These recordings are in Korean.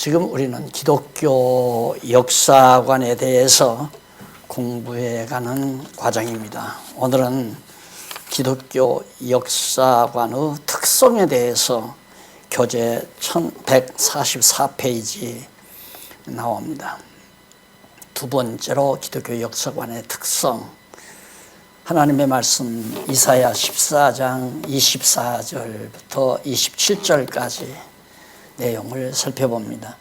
지금 우리는 기독교 역사관에 대해서 공부해가는 과정입니다. 오늘은 기독교 역사관의 특성에 대해서 교재 1144페이지 나옵니다. 두 번째로 기독교 역사관의 특성, 하나님의 말씀 이사야 14장 24절부터 27절까지 내용을 살펴봅니다.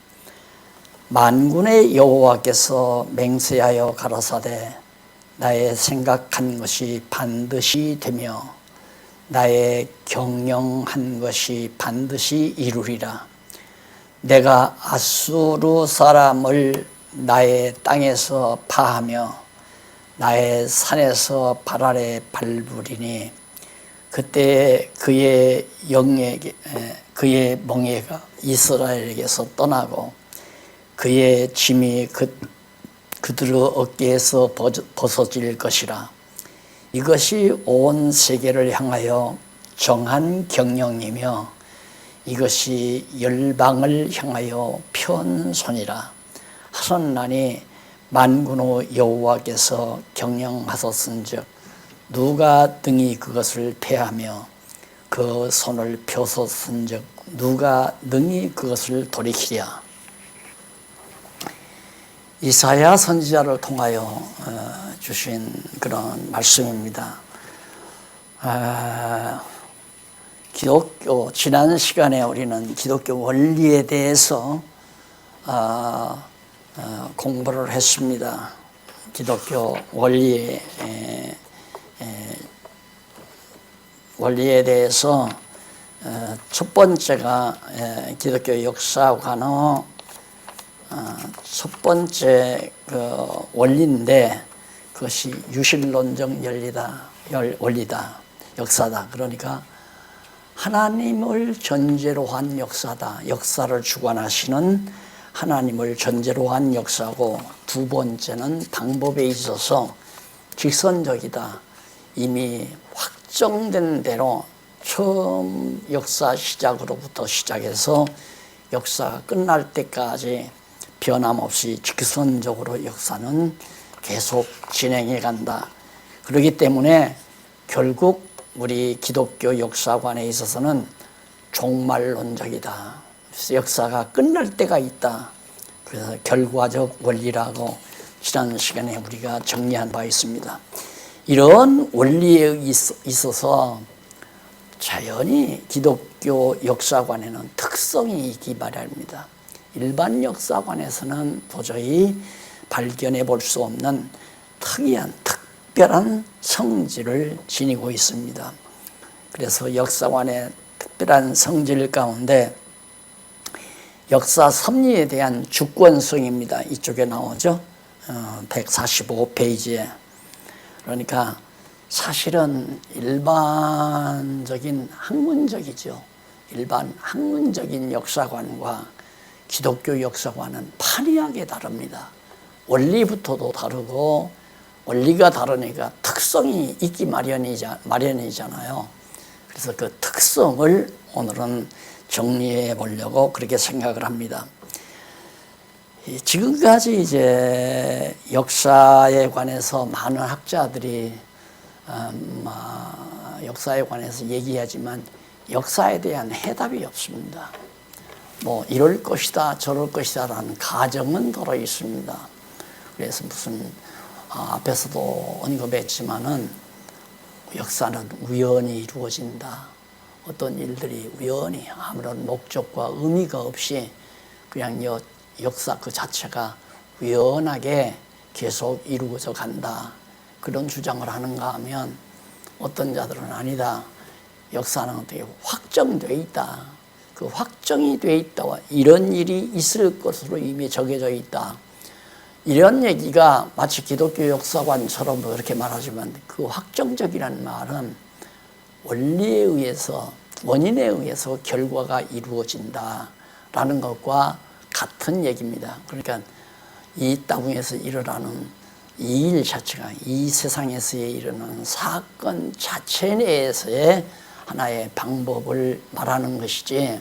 만군의 여호와께서 맹세하여 가라사대 나의 생각한 것이 반드시 되며 나의 경영한 것이 반드시 이루리라. 내가 아수르 사람을 나의 땅에서 파하며 나의 산에서 발 아래 밟으리니 그때 그의 멍에가 이스라엘에게서 떠나고 그의 짐이 그들의 어깨에서 벗어질 것이라. 이것이 온 세계를 향하여 정한 경영이며 이것이 열방을 향하여 편손이라. 하셨나니 만군의 여호와께서 경영하셨은즉 누가 등이 그것을 패하며 그 손을 펴섰은즉 누가 능히 그것을 돌이키랴. 이사야 선지자를 통하여 주신 그런 말씀입니다. 기독교 지난 시간에 우리는 기독교 원리에 대해서 공부를 했습니다. 기독교 원리에 대해서 첫 번째가 기독교 역사관의 첫 번째 그 원리인데 그것이 유실론적 원리다, 역사다. 그러니까 하나님을 전제로 한 역사다. 역사를 주관하시는 하나님을 전제로 한 역사고, 두 번째는 방법에 있어서 직선적이다. 이미 확정된 대로 처음 역사 시작으로부터 시작해서 역사가 끝날 때까지 변함없이 직선적으로 역사는 계속 진행해 간다. 그렇기 때문에 결국 우리 기독교 역사관에 있어서는 종말론적이다. 그래서 역사가 끝날 때가 있다. 그래서 결과적 원리라고 지난 시간에 우리가 정리한 바 있습니다. 이런 원리에 있어서 자연히 기독교 역사관에는 특성이 있기 마련입니다. 일반 역사관에서는 도저히 발견해 볼 수 없는 특별한 성질을 지니고 있습니다. 그래서 역사관의 특별한 성질 가운데 역사 섭리에 대한 주권성입니다. 이쪽에 나오죠. 145페이지에. 그러니까 사실은 일반적인 학문적이죠. 일반 학문적인 역사관과 기독교 역사관은 판이하게 다릅니다. 원리부터도 다르고, 원리가 다르니까 특성이 있기 마련이잖아요. 그래서 그 특성을 오늘은 정리해 보려고 그렇게 생각을 합니다. 지금까지 이제 역사에 관해서 많은 학자들이 역사에 관해서 얘기하지만 역사에 대한 해답이 없습니다. 뭐 이럴 것이다 저럴 것이다 라는 가정은 들어 있습니다. 그래서 무슨 앞에서도 언급했지만은 역사는 우연히 이루어진다. 어떤 일들이 우연히 아무런 목적과 의미가 없이 그냥 역사 그 자체가 우연하게 계속 이루어져 간다. 그런 주장을 하는가 하면 어떤 자들은 아니다. 역사는 어떻게 확정되어 있다. 그 확정이 되어 있다. 이런 일이 있을 것으로 이미 정해져 있다. 이런 얘기가 마치 기독교 역사관처럼 그렇게 말하지만 그 확정적이라는 말은 원리에 의해서, 원인에 의해서 결과가 이루어진다라는 것과 같은 얘기입니다. 그러니까 이 땅에서 일어나는 이 일 자체가 이 세상에서의 일어나는 사건 자체 내에서의 하나의 방법을 말하는 것이지,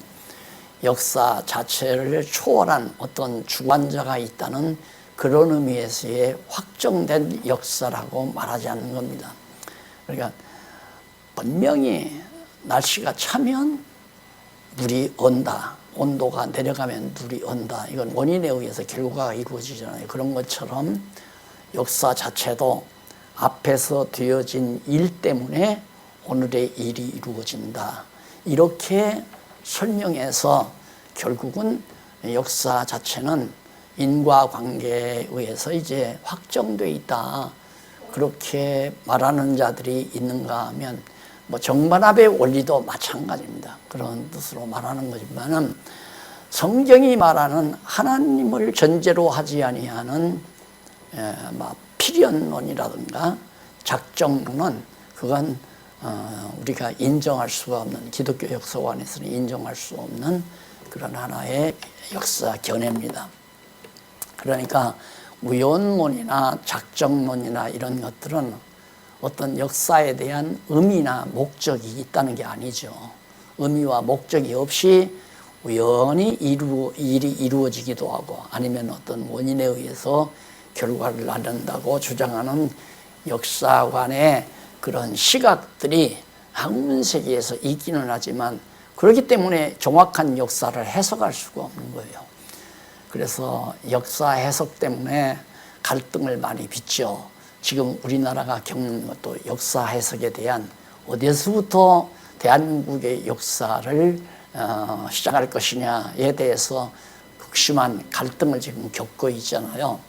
역사 자체를 초월한 어떤 주관자가 있다는 그런 의미에서의 확정된 역사라고 말하지 않는 겁니다. 그러니까 분명히 날씨가 차면 물이 언다, 온도가 내려가면 물이 언다, 이건 원인에 의해서 결과가 이루어지잖아요. 그런 것처럼 역사 자체도 앞에서 되어진 일 때문에 오늘의 일이 이루어진다, 이렇게 설명해서 결국은 역사 자체는 인과관계에 의해서 이제 확정돼 있다, 그렇게 말하는 자들이 있는가 하면 뭐 정반합의 원리도 마찬가지입니다. 그런 뜻으로 말하는 거지만은 성경이 말하는 하나님을 전제로 하지 아니하는 필연론이라든가 작정론은 그건 우리가 인정할 수가 없는, 기독교 역사관에서는 인정할 수 없는 그런 하나의 역사 견해입니다. 그러니까 우연론이나 작정론이나 이런 것들은 어떤 역사에 대한 의미나 목적이 있다는 게 아니죠. 의미와 목적이 없이 우연히 일이 이루어지기도 하고 아니면 어떤 원인에 의해서 결과를 낳는다고 주장하는 역사관의 그런 시각들이 학문 세계에서 있기는 하지만 그렇기 때문에 정확한 역사를 해석할 수가 없는 거예요. 그래서 역사 해석 때문에 갈등을 많이 빚죠. 지금 우리나라가 겪는 것도 역사 해석에 대한 어디서부터 대한민국의 역사를 시작할 것이냐에 대해서 극심한 갈등을 지금 겪고 있잖아요.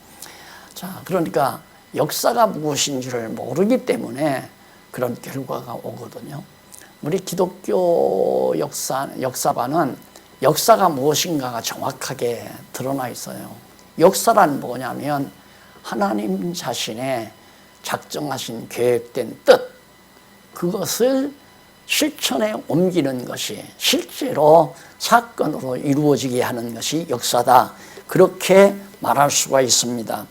자, 그러니까 역사가 무엇인지를 모르기 때문에 그런 결과가 오거든요. 우리 기독교 역사관은 역사가 무엇인가가 정확하게 드러나 있어요. 역사란 뭐냐면 하나님 자신의 작정하신 계획된 뜻, 그것을 실천에 옮기는 것이 실제로 사건으로 이루어지게 하는 것이 역사다, 그렇게 말할 수가 있습니다.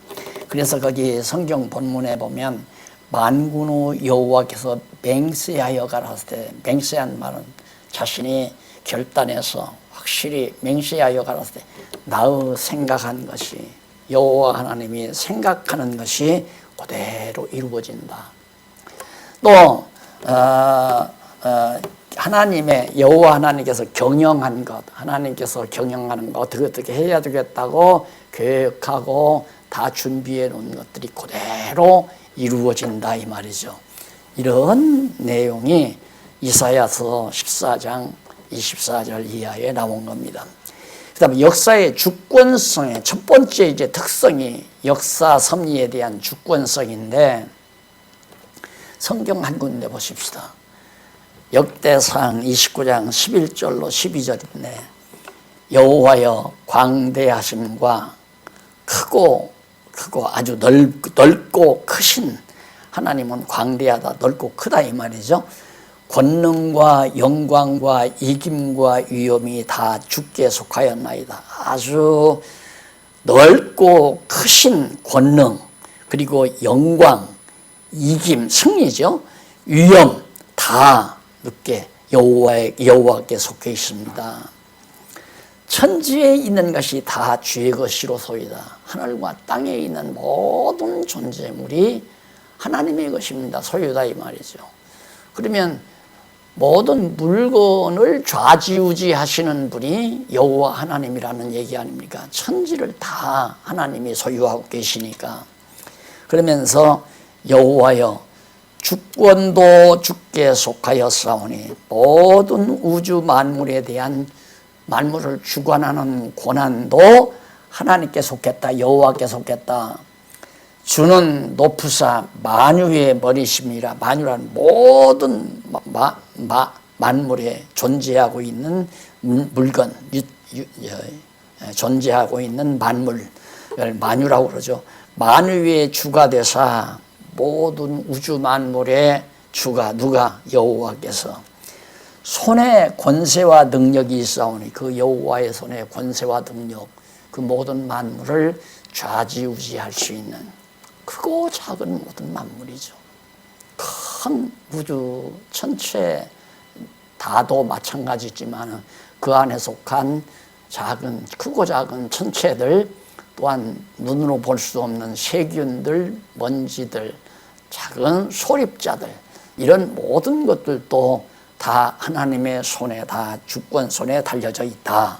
그래서 거기 성경 본문에 보면 만군의 여호와께서 맹세하여 가라사대 때, 맹세한 말은 자신이 결단해서 확실히 맹세하여 가라사대 때 나의 생각한 것이, 여호와 하나님이 생각하는 것이 그대로 이루어진다. 또 하나님의 여호와 하나님께서 경영한 것, 하나님께서 경영하는 것 어떻게 해야 되겠다고 계획하고 다 준비해 놓은 것들이 그대로 이루어진다, 이 말이죠. 이런 내용이 이사야서 14장 24절 이하에 나온 겁니다. 그 다음에 역사의 주권성의 첫 번째 이제 특성이 역사 섭리에 대한 주권성인데, 성경 한 군데 보십시다. 역대상 29장 11절로 12절인데 여호와여 광대하심과 크고 아주 넓고 크신, 하나님은 광대하다, 넓고 크다 이 말이죠. 권능과 영광과 이김과 위엄이 다 주께 속하였나이다. 아주 넓고 크신 권능, 그리고 영광, 이김, 승리죠. 위엄 다 누게 여호와께 속해 있습니다. 천지에 있는 것이 다 주의 것이로소이다. 하늘과 땅에 있는 모든 존재물이 하나님의 것입니다. 소유다 이 말이죠. 그러면 모든 물건을 좌지우지하시는 분이 여호와 하나님이라는 얘기 아닙니까? 천지를 다 하나님이 소유하고 계시니까. 그러면서 여호와여 주권도 주께 속하였사오니, 모든 우주 만물에 대한 만물을 주관하는 권한도 하나님께 속했다, 여호와께 속했다. 주는 높으사 만유의 머리심이라. 만유란 모든 만물에 존재하고 있는 물건, 존재하고 있는 만물을 만유라고 그러죠. 만유의 주가 되사 모든 우주 만물의 주가 누가? 여호와께서. 손에 권세와 능력이 있사오니, 그 여호와의 손에 권세와 능력, 그 모든 만물을 좌지우지할 수 있는 크고 작은 모든 만물이죠. 큰 우주 전체 다도 마찬가지지만 그 안에 속한 크고 작은 천체들, 또한 눈으로 볼 수 없는 세균들, 먼지들, 작은 소립자들, 이런 모든 것들도 다 하나님의 손에, 다 주권 손에 달려져 있다.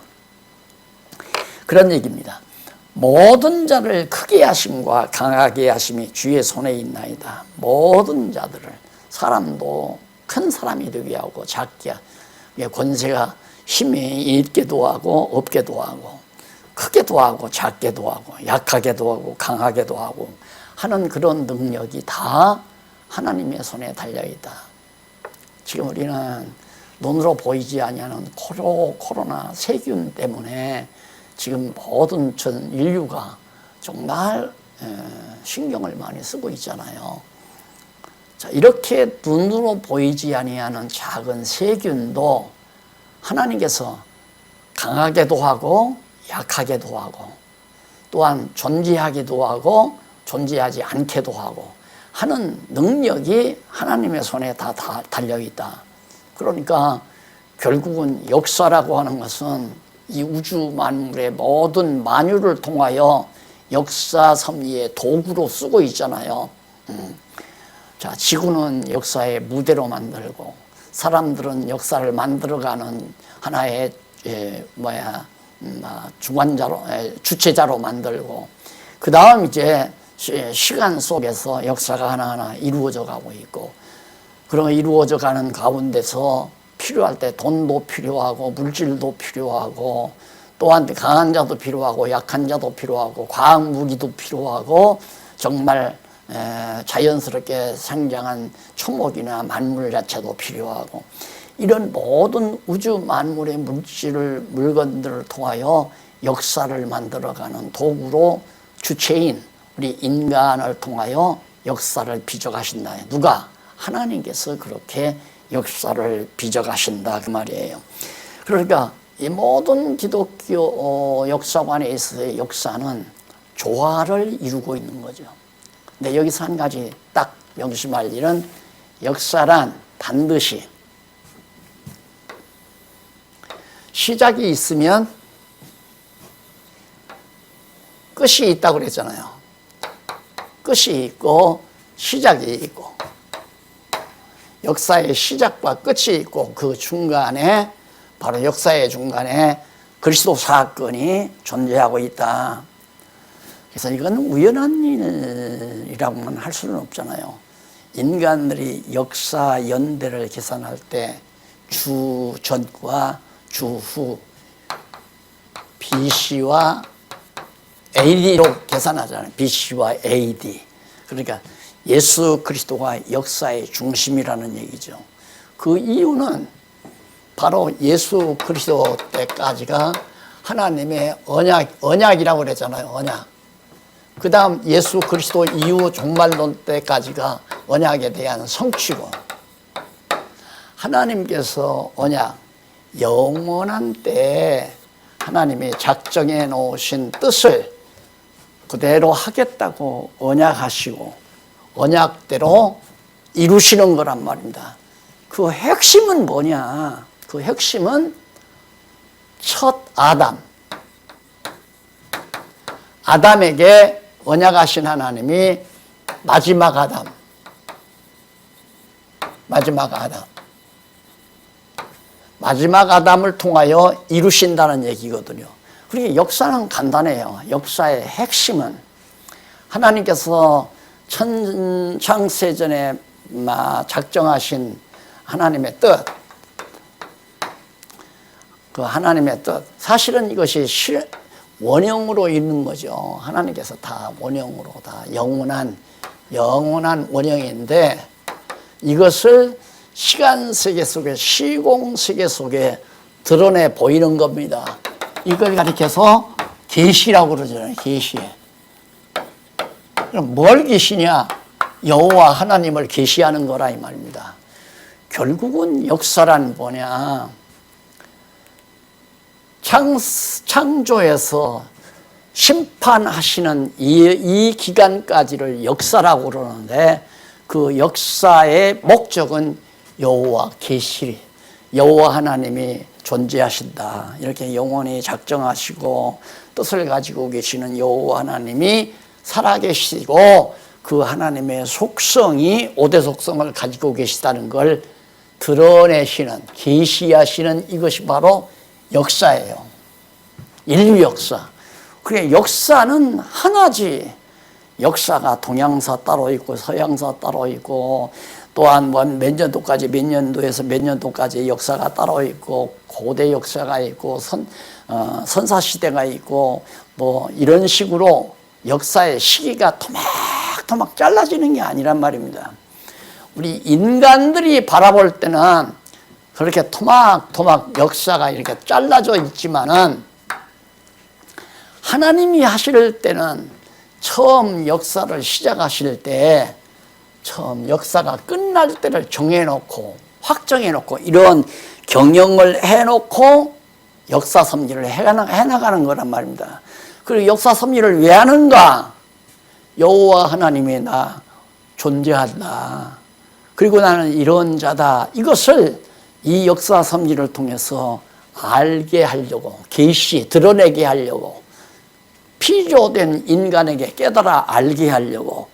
그런 얘기입니다. 모든 자를 크게 하심과 강하게 하심이 주의 손에 있나이다. 모든 자들을, 사람도 큰 사람이 되게 하고 작게, 권세가 힘이 있게도 하고 없게도 하고 크게도 하고 작게도 하고 약하게도 하고 강하게도 하고 하는 그런 능력이 다 하나님의 손에 달려있다. 지금 우리는 눈으로 보이지 아니하는 코로나 세균 때문에 지금 모든 전 인류가 정말 신경을 많이 쓰고 있잖아요. 자, 이렇게 눈으로 보이지 아니하는 작은 세균도 하나님께서 강하게도 하고 약하게도 하고 또한 존재하기도 하고 존재하지 않게도 하고 하는 능력이 하나님의 손에 다 달려있다. 그러니까 결국은 역사라고 하는 것은 이 우주 만물의 모든 만유를 통하여 역사 섭리의 도구로 쓰고 있잖아요. 자, 지구는 역사의 무대로 만들고 사람들은 역사를 만들어가는 하나의 주체자로 만들고 그 다음 이제 시간 속에서 역사가 하나하나 이루어져 가고 있고, 그런 이루어져 가는 가운데서 필요할 때 돈도 필요하고 물질도 필요하고 또한 강한 자도 필요하고 약한 자도 필요하고 과학 무기도 필요하고 정말 자연스럽게 생장한 초목이나 만물 자체도 필요하고 이런 모든 우주 만물의 물건들을 통하여 역사를 만들어가는 도구로 주체인 우리 인간을 통하여 역사를 빚어가신다. 누가? 하나님께서 그렇게 역사를 빚어가신다 그 말이에요. 그러니까 이 모든 기독교 역사관에 있어서의 역사는 조화를 이루고 있는 거죠. 근데 여기서 한 가지 딱 명심할 일은 역사란 반드시 시작이 있으면 끝이 있다고 그랬잖아요. 끝이 있고 시작이 있고 역사의 시작과 끝이 있고 그 중간에 바로 역사의 중간에 그리스도 사건이 존재하고 있다. 그래서 이건 우연한 일이라고는 할 수는 없잖아요. 인간들이 역사 연대를 계산할 때 주 전과 주 후 BC와 AD로 계산하잖아요. BC와 AD. 그러니까 예수 그리스도가 역사의 중심이라는 얘기죠. 그 이유는 바로 예수 그리스도 때까지가 하나님의 언약이라고 그랬잖아요. 언약. 그 다음 예수 그리스도 이후 종말론 때까지가 언약에 대한 성취고, 하나님께서 언약, 영원한 때에 하나님이 작정해 놓으신 뜻을 그대로 하겠다고 언약하시고 언약대로 이루시는 거란 말입니다. 그 핵심은 뭐냐? 그 핵심은 첫 아담에게 언약하신 하나님이 마지막 아담을 통하여 이루신다는 얘기거든요. 그러니까 역사는 간단해요. 역사의 핵심은 하나님께서 천창세전에 작정하신 하나님의 뜻, 그 하나님의 뜻, 사실은 이것이 원형으로 있는 거죠. 하나님께서 다 원형으로 다 영원한 원형인데 이것을 시간 세계 속에, 시공 세계 속에 드러내 보이는 겁니다. 이걸 가리켜서 계시라고 그러잖아요. 계시. 그럼 뭘 계시냐? 여호와 하나님을 계시하는 거라 이 말입니다. 결국은 역사란 뭐냐? 창조에서 심판하시는 이 기간까지를 역사라고 그러는데 그 역사의 목적은 여호와 계시, 여호와 하나님이 존재하신다. 이렇게 영원히 작정하시고 뜻을 가지고 계시는 여호와 하나님이 살아계시고 그 하나님의 속성이 5대 속성을 가지고 계시다는 걸 드러내시는, 계시하시는 이것이 바로 역사예요. 인류 역사. 그래, 역사는 하나지. 역사가 동양사 따로 있고 서양사 따로 있고 또한 몇 년도까지 몇 년도에서 몇 년도까지 역사가 따로 있고 고대 역사가 있고 선사시대가 있고 뭐 이런 식으로 역사의 시기가 토막토막 잘라지는 게 아니란 말입니다. 우리 인간들이 바라볼 때는 그렇게 토막토막 역사가 이렇게 잘라져 있지만은 하나님이 하실 때는 처음 역사를 시작하실 때 처음 역사가 끝날 때를 정해놓고 확정해놓고 이런 경영을 해놓고 역사 섭리를 해나가는 거란 말입니다. 그리고 역사 섭리를 왜 하는가? 여호와 하나님이 나 존재한다. 그리고 나는 이런 자다. 이것을 이 역사 섭리를 통해서 알게 하려고, 계시, 드러내게 하려고, 피조된 인간에게 깨달아 알게 하려고,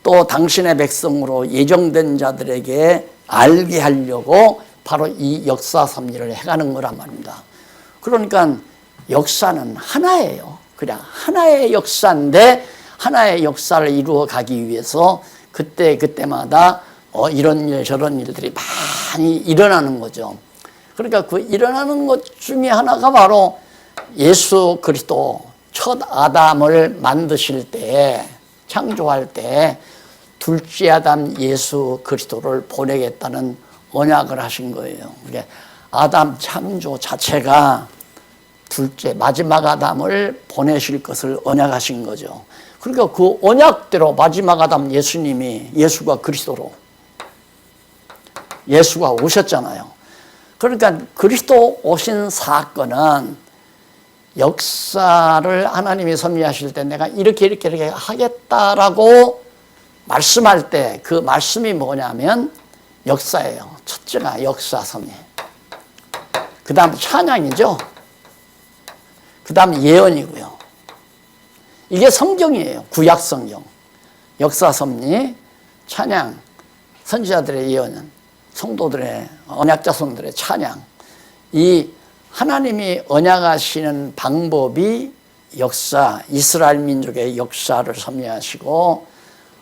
또 당신의 백성으로 예정된 자들에게 알게 하려고 바로 이 역사 섭리를 해가는 거란 말입니다. 그러니까 역사는 하나예요. 그냥 하나의 역사인데 하나의 역사를 이루어 가기 위해서 그때마다 이런 일 저런 일들이 많이 일어나는 거죠. 그러니까 그 일어나는 것 중에 하나가 바로 예수 그리스도 첫 아담을 만드실 때, 창조할 때 둘째 아담 예수 그리스도를 보내겠다는 언약을 하신 거예요. 그게 아담 창조 자체가 둘째 마지막 아담을 보내실 것을 언약하신 거죠. 그러니까 그 언약대로 마지막 아담 예수가 그리스도로 예수가 오셨잖아요. 그러니까 그리스도 오신 사건은 역사를 하나님이 섭리하실 때 내가 이렇게 하겠다라고 말씀할 때 그 말씀이 뭐냐면 역사예요. 첫째가 역사 섭리. 그 다음 찬양이죠. 그 다음 예언이고요. 이게 성경이에요. 구약 성경. 역사 섭리, 찬양, 선지자들의 예언, 성도들의 언약자손들의 찬양. 이 하나님이 언약하시는 방법이 역사, 이스라엘 민족의 역사를 섭리하시고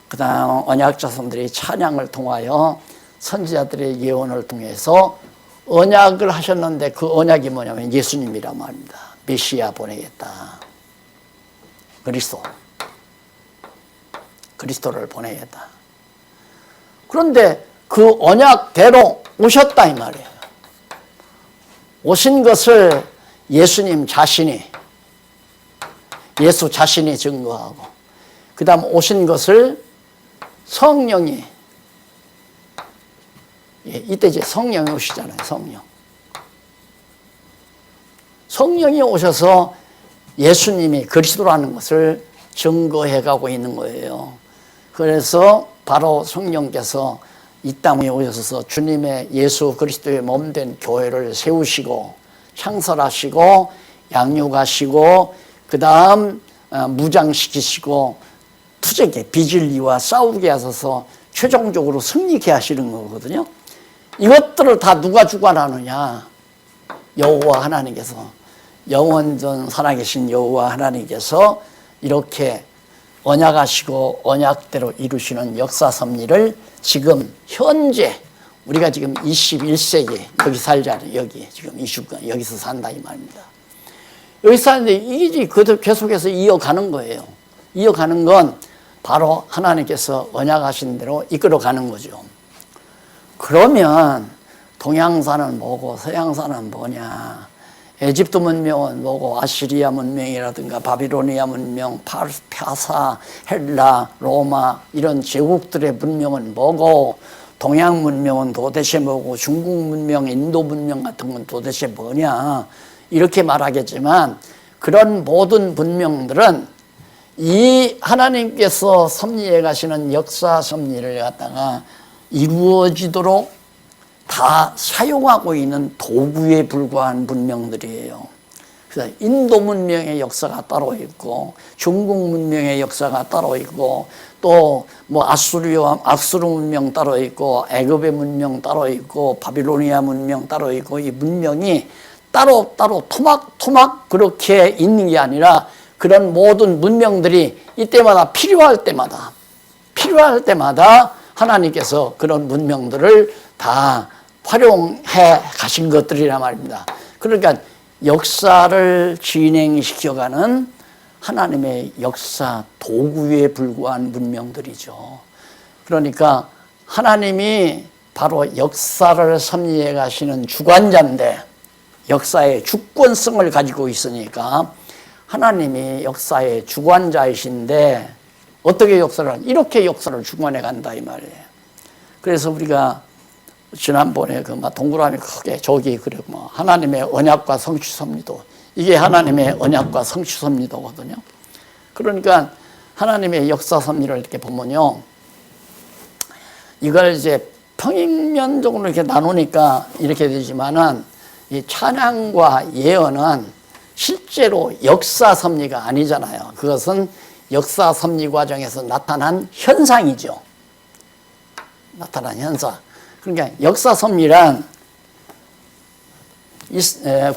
그 다음 언약자손들이 찬양을 통하여 선지자들의 예언을 통해서 언약을 하셨는데 그 언약이 뭐냐면 예수님이란 말입니다. 메시아 보내겠다. 그리스도를 보내겠다. 그런데 그 언약대로 오셨다 이 말이에요. 오신 것을 예수 자신이 증거하고 그 다음 오신 것을 성령이 이때 이제 성령이 오시잖아요. 성령이 오셔서 예수님이 그리스도라는 것을 증거해 가고 있는 거예요. 그래서 바로 성령께서 이 땅에 오셔서 주님의 예수 그리스도의 몸된 교회를 세우시고 창설하시고 양육하시고 그 다음 무장시키시고 투쟁에 비질리와 싸우게 하셔서 최종적으로 승리케 하시는 거거든요. 이것들을 다 누가 주관하느냐? 여호와 하나님께서, 영원전 살아계신 여호와 하나님께서 이렇게 언약하시고 언약대로 이루시는 역사 섭리를 지금 현재 우리가 지금 21세기 여기 살잖아요. 여기 지금 여기서 산다 이 말입니다. 여기 사는데 이게 계속해서 이어가는 거예요. 이어가는 건 바로 하나님께서 언약하신 대로 이끌어가는 거죠. 그러면 동양사는 뭐고 서양사는 뭐냐? 에집트 문명은 뭐고 아시리아 문명이라든가 바비로니아 문명, 파사, 헬라, 로마 이런 제국들의 문명은 뭐고 동양 문명은 도대체 뭐고 중국 문명, 인도 문명 같은 건 도대체 뭐냐 이렇게 말하겠지만 그런 모든 문명들은 이 하나님께서 섭리해 가시는 역사 섭리를 갖다가 이루어지도록 다 사용하고 있는 도구에 불과한 문명들이에요. 그래서 인도 문명의 역사가 따로 있고 중국 문명의 역사가 따로 있고 또 뭐 아수르 문명 따로 있고 애굽의 문명 따로 있고 바빌로니아 문명 따로 있고 이 문명이 따로 토막토막 그렇게 있는 게 아니라 그런 모든 문명들이 이때마다 필요할 때마다 하나님께서 그런 문명들을 다 활용해 가신 것들이란 말입니다. 그러니까 역사를 진행시켜가는 하나님의 역사 도구에 불과한 문명들이죠. 그러니까 하나님이 바로 역사를 섭리해 가시는 주관자인데 역사의 주권성을 가지고 있으니까 하나님이 역사의 주관자이신데 어떻게 이렇게 역사를 주관해 간다 이 말이에요. 그래서 우리가 지난번에 동그라미 크게 저기 그래 하나님의 언약과 성취섭리도 이게 하나님의 언약과 성취섭리도거든요. 그러니까 하나님의 역사 섭리를 이렇게 보면요, 이걸 이제 평면적으로 이렇게 나누니까 이렇게 되지만은 이 찬양과 예언은 실제로 역사 섭리가 아니잖아요. 그것은 역사 섭리 과정에서 나타난 현상이죠. 나타난 현상. 그러니까 역사 섭리란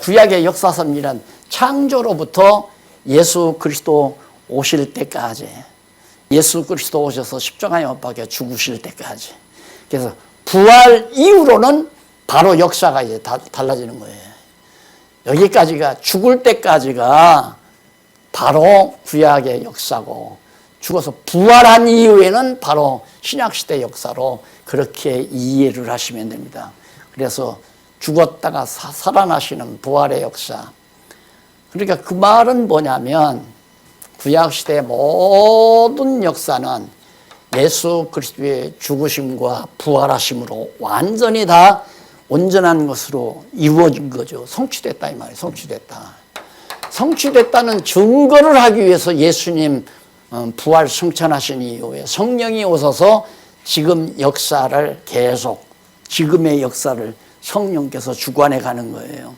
구약의 역사 섭리란 창조로부터 예수 그리스도 오실 때까지, 예수 그리스도 오셔서 십자가에 못 박혀 죽으실 때까지. 그래서 부활 이후로는 바로 역사가 이제 달라지는 거예요. 여기까지가 죽을 때까지가 바로 구약의 역사고, 죽어서 부활한 이후에는 바로 신약시대 역사로 그렇게 이해를 하시면 됩니다. 그래서 죽었다가 살아나시는 부활의 역사. 그러니까 그 말은 뭐냐면 구약시대의 모든 역사는 예수 그리스도의 죽으심과 부활하심으로 완전히 다 온전한 것으로 이루어진 거죠. 성취됐다 이 말이에요. 성취됐다는 증거를 하기 위해서 예수님 부활 승천하신 이후에 성령이 오셔서 지금 역사를 계속, 지금의 역사를 성령께서 주관해 가는 거예요.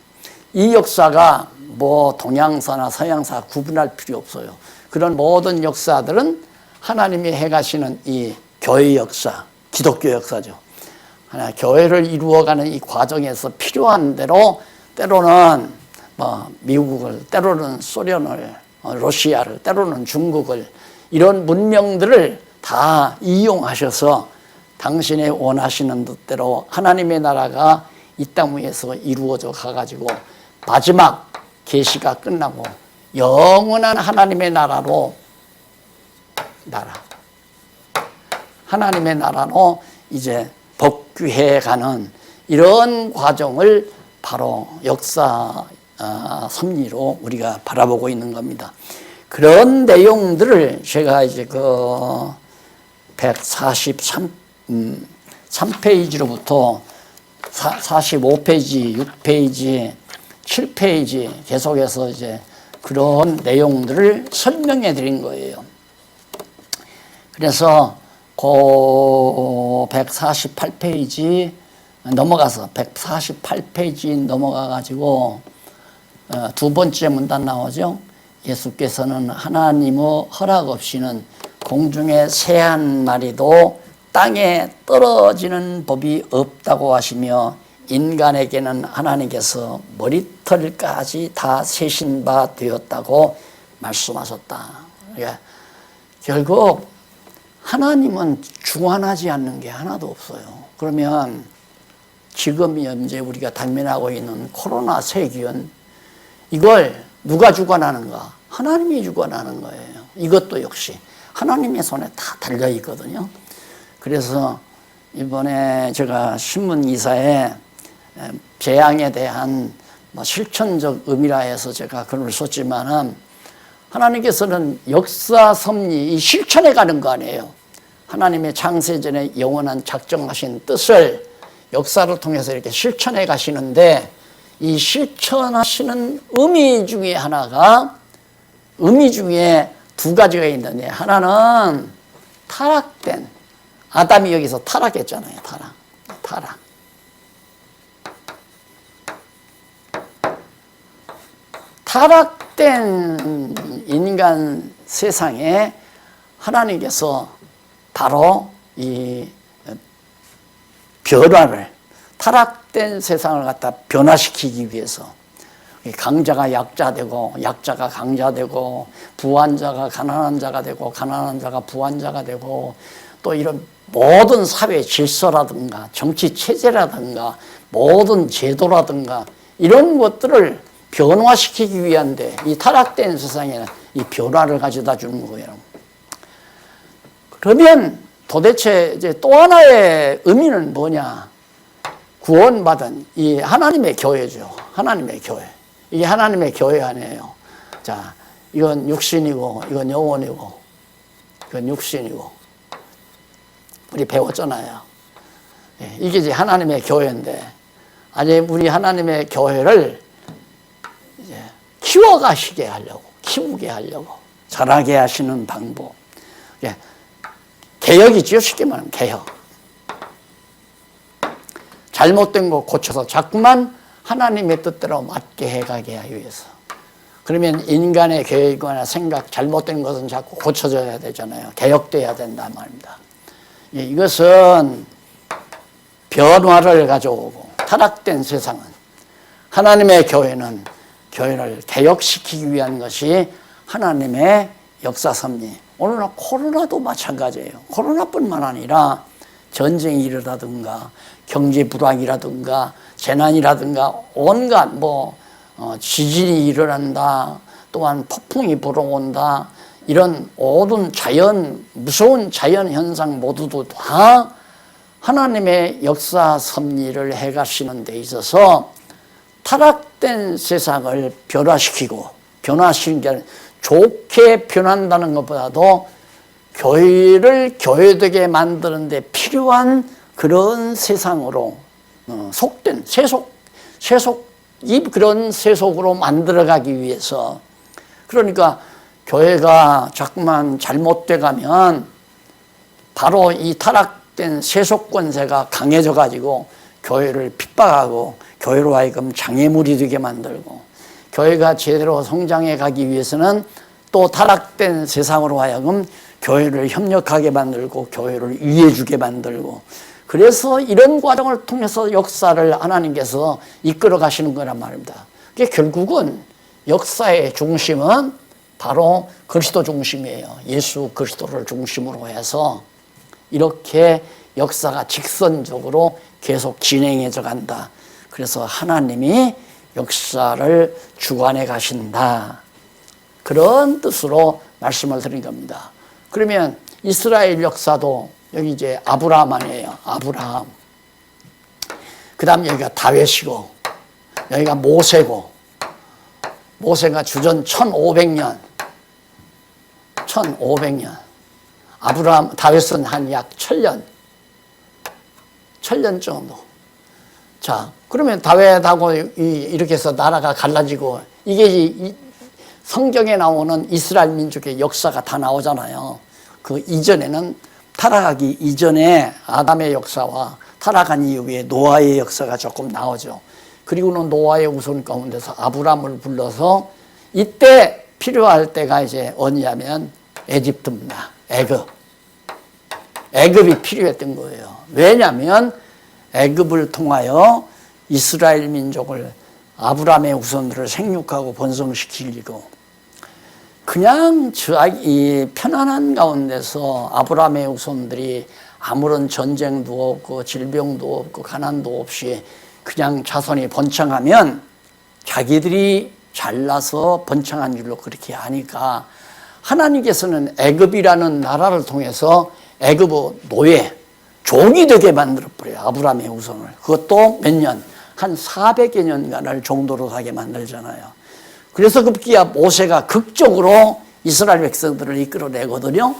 이 역사가 뭐 동양사나 서양사 구분할 필요 없어요. 그런 모든 역사들은 하나님이 해가시는 이 교회 역사, 기독교 역사죠. 교회를 이루어가는 이 과정에서 필요한 대로 때로는 미국을, 때로는 소련을, 러시아를, 때로는 중국을, 이런 문명들을 다 이용하셔서 당신의 원하시는 뜻대로 하나님의 나라가 이 땅 위에서 이루어져 가가지고 마지막 계시가 끝나고 영원한 하나님의 나라로 하나님의 나라로 이제 복귀해 가는 이런 과정을 바로 역사 섭리로 우리가 바라보고 있는 겁니다. 그런 내용들을 제가 이제 143페이지로부터 45페이지, 6페이지, 7페이지 계속해서 이제 그런 내용들을 설명해 드린 거예요. 그래서 148페이지 넘어가서 148페이지 넘어가 가지고 두 번째 문단 나오죠. 예수께서는 하나님의 허락 없이는 공중의 새 한 마리도 땅에 떨어지는 법이 없다고 하시며 인간에게는 하나님께서 머리털까지 다 세신 바 되었다고 말씀하셨다. 그러니까 결국 하나님은 주관하지 않는 게 하나도 없어요. 그러면 지금 현재 우리가 당면하고 있는 코로나 세균, 이걸 누가 주관하는가? 하나님이 주관하는 거예요. 이것도 역시 하나님의 손에 다 달려 있거든요. 그래서 이번에 제가 신문 기사에 재앙에 대한 실천적 의미라 해서 제가 글을 썼지만은 하나님께서는 역사 섭리, 이 실천해 가는 거 아니에요. 하나님의 창세전에 영원한 작정하신 뜻을 역사를 통해서 이렇게 실천해 가시는데, 이 실천하시는 의미 중에 하나가, 의미 중에 두 가지가 있는데, 하나는 타락된, 아담이 여기서 타락했잖아요. 타락. 타락된 인간 세상에 하나님께서 바로 이 변화를, 타락된 세상을 갖다 변화시키기 위해서 강자가 약자 되고 약자가 강자 되고 부한 자가 가난한 자가 되고 가난한 자가 부한 자가 되고 또 이런 모든 사회 질서라든가 정치 체제라든가 모든 제도라든가 이런 것들을 변화시키기 위한데 이 타락된 세상에는 이 변화를 가져다 주는 거예요. 그러면 도대체 이제 또 하나의 의미는 뭐냐? 구원받은 이 하나님의 교회죠. 하나님의 교회. 이게 하나님의 교회 아니에요. 자, 이건 육신이고, 이건 영혼이고, 이건 육신이고. 우리 배웠잖아요. 이게 이제 하나님의 교회인데, 아니, 우리 하나님의 교회를 이제 키워가시게 하려고, 키우게 하려고, 자라게 하시는 방법. 개혁이죠. 쉽게 말하면 개혁. 잘못된 거 고쳐서 자꾸만 하나님의 뜻대로 맞게 해가게 하기 위해서. 그러면 인간의 계획이나 생각, 잘못된 것은 자꾸 고쳐져야 되잖아요. 개혁돼야 된단 말입니다. 이것은 변화를 가져오고 타락된 세상은 하나님의 교회는 교회를 개혁시키기 위한 것이 하나님의 역사 섭리. 오늘날 코로나도 마찬가지예요. 코로나뿐만 아니라 전쟁이 일어나든가 경제 불황이라든가 재난이라든가 온갖 지진이 일어난다. 또한 폭풍이 불어온다. 이런 모든 무서운 자연 현상 모두도 다 하나님의 역사 섭리를 해가시는 데 있어서 타락된 세상을 변화시키는 게 좋게 변한다는 것보다도 교회를 교회되게 만드는 데 필요한 그런 세상으로 속된 세속이 그런 세속으로 만들어가기 위해서. 그러니까 교회가 자꾸만 잘못돼 가면 바로 이 타락된 세속 권세가 강해져 가지고 교회를 핍박하고 교회로 하여금 장애물이 되게 만들고, 교회가 제대로 성장해 가기 위해서는 또 타락된 세상으로 하여금 교회를 협력하게 만들고 교회를 위해주게 만들고, 그래서 이런 과정을 통해서 역사를 하나님께서 이끌어 가시는 거란 말입니다. 그게 결국은 역사의 중심은 바로 그리스도 중심이에요. 예수 그리스도를 중심으로 해서 이렇게 역사가 직선적으로 계속 진행해져 간다. 그래서 하나님이 역사를 주관해 가신다. 그런 뜻으로 말씀을 드린 겁니다. 그러면 이스라엘 역사도 여기 이제 아브라함 아니에요. 아브라함. 그 다음 여기가 다윗이고, 여기가 모세고, 모세가 주전 1500년. 다윗은 한 약 1000년 정도. 자, 그러면 다윗하고 이렇게 해서 나라가 갈라지고, 이게 성경에 나오는 이스라엘 민족의 역사가 다 나오잖아요. 그 이전에는, 타락하기 이전에 아담의 역사와 타락한 이후에 노아의 역사가 조금 나오죠. 그리고는 노아의 후손 가운데서 아브람을 불러서 이때 필요할 때가 이제 어디냐면 에집트입니다. 애굽이 필요했던 거예요. 왜냐하면 애굽을 통하여 이스라엘 민족을, 아브람의 후손들을 생육하고 번성시키려고, 그냥 이 편안한 가운데서 아브라함의 후손들이 아무런 전쟁도 없고 질병도 없고 가난도 없이 그냥 자손이 번창하면 자기들이 잘나서 번창한 줄로 그렇게 하니까 하나님께서는 애굽이라는 나라를 통해서 애굽의 노예, 종이 되게 만들어버려요. 아브라함의 후손을. 그것도 몇 년? 한 400여 년간을 종도로 하게 만들잖아요. 그래서 급기야 모세가 극적으로 이스라엘 백성들을 이끌어내거든요.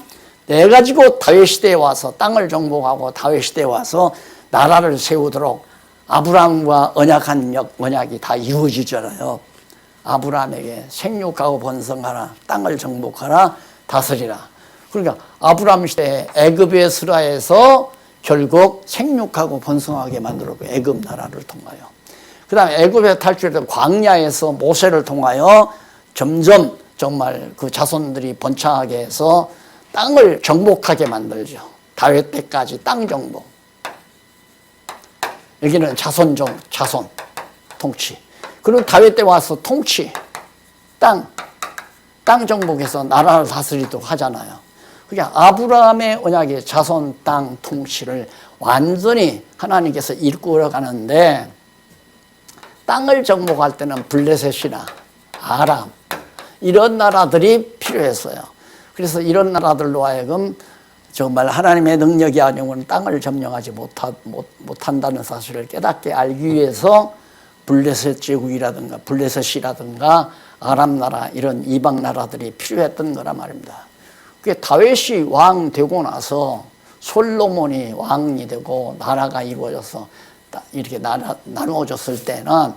내가지고 다윗 시대에 와서 땅을 정복하고 다윗 시대에 와서 나라를 세우도록 아브라함과 언약이 다 이루어지잖아요. 아브라함에게 생육하고 번성하라, 땅을 정복하라, 다스리라. 그러니까 아브라함 시대에 애굽의 스라에서 결국 생육하고 번성하게 만들었고, 애굽 나라를 통하여. 그 다음에 애굽에 탈출했던 광야에서 모세를 통하여 점점 정말 그 자손들이 번창하게 해서 땅을 정복하게 만들죠. 다윗 때까지 땅 정복. 여기는 자손 통치. 그리고 다윗 때 와서 통치, 땅 정복해서 나라를 다스리도록 하잖아요. 그러니까 아브라함의 언약의 자손 땅 통치를 완전히 하나님께서 이끌어 가는데, 땅을 정복할 때는 블레셋이나 아람 이런 나라들이 필요했어요. 그래서 이런 나라들로 하여금 정말 하나님의 능력이 아니면 땅을 점령하지 못한다는 사실을 깨닫게 알기 위해서 블레셋 제국이라든가 블레셋이라든가 아람 나라 이런 이방 나라들이 필요했던 거란 말입니다. 그게 다윗이 왕 되고 나서 솔로몬이 왕이 되고 나라가 이루어져서 이렇게 나누어졌을 때는,